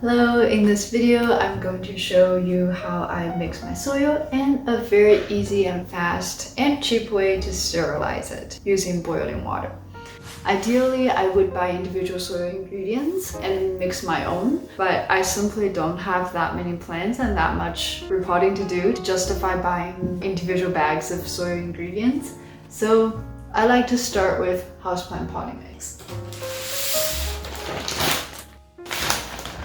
Hello, in this video I'm going to show you how I mix my soil and a very easy and fast and cheap way to sterilize it using boiling water. Ideally, I would buy individual soil ingredients and mix my own, but I simply don't have that many plants and that much repotting to do to justify buying individual bags of soil ingredients. So I like to start with houseplant potting mix.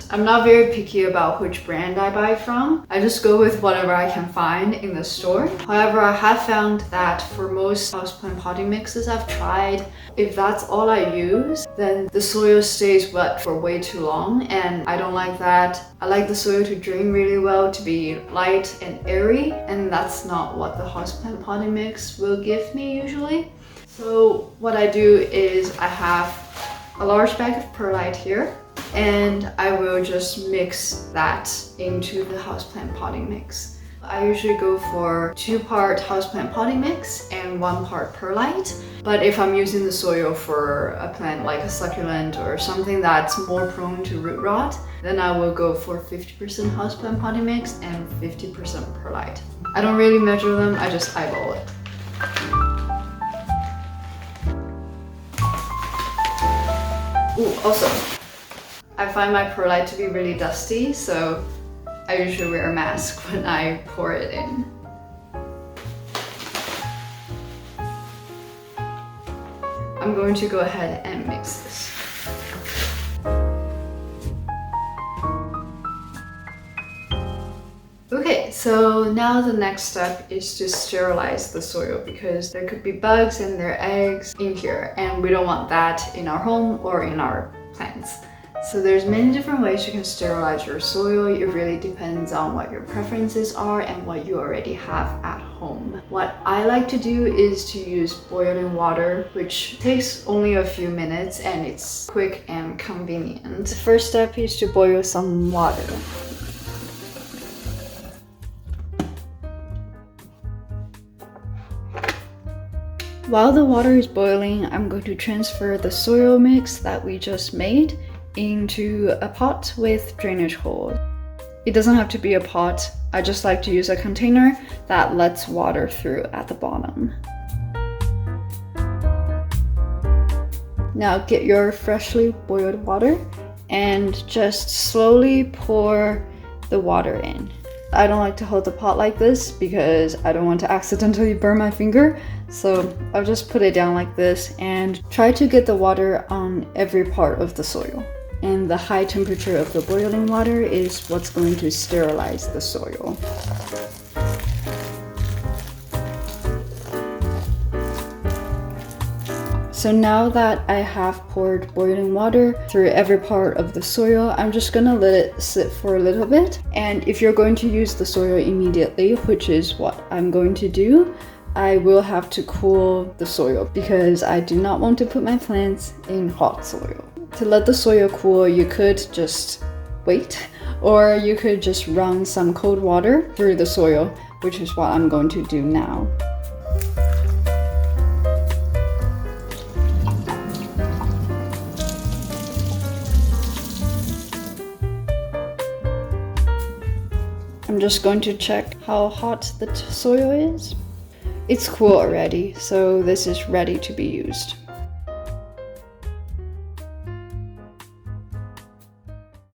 I'm not very picky about which brand I buy from. I just go with whatever I can find in the store. However, I have found that for most houseplant potting mixes I've tried, if that's all I use, then the soil stays wet for way too long, and I don't like that. I like the soil to drain really well, to be light and airy, and that's not what the houseplant potting mix will give me usually. So what I do is I have a large bag of perlite here, and I will just mix that into the houseplant potting mix. I usually go for 2-part houseplant potting mix and 1 part perlite. But if I'm using the soil for a plant like a succulent or something that's more prone to root rot, then I will go for 50% houseplant potting mix and 50% perlite. I don't really measure them, I just eyeball it. Ooh, also, I find my perlite to be really dusty, so I usually wear a mask when I pour it in. I'm going to go ahead and mix this. Okay, so now the next step is to sterilize the soil because there could be bugs and their eggs in here, and we don't want that in our home or in our plants. So there's many different ways you can sterilize your soil. It really depends on what your preferences are and what you already have at home. What I like to do is to use boiling water, which takes only a few minutes and it's quick and convenient. The first step is to boil some water. While the water is boiling, I'm going to transfer the soil mix that we just made into a pot with drainage holes. It doesn't have to be a pot. I just like to use a container that lets water through at the bottom. Now get your freshly boiled water and just slowly pour the water in. I don't like to hold the pot like this because I don't want to accidentally burn my finger. So I'll just put it down like this and try to get the water on every part of the soil. And the high temperature of the boiling water is what's going to sterilize the soil. So now that I have poured boiling water through every part of the soil, I'm just gonna let it sit for a little bit. And if you're going to use the soil immediately, which is what I'm going to do, I will have to cool the soil because I do not want to put my plants in hot soil. To let the soil cool, you could just wait, or you could just run some cold water through the soil, which is what I'm going to do now. I'm just going to check how hot the soil is. It's cool already, so this is ready to be used.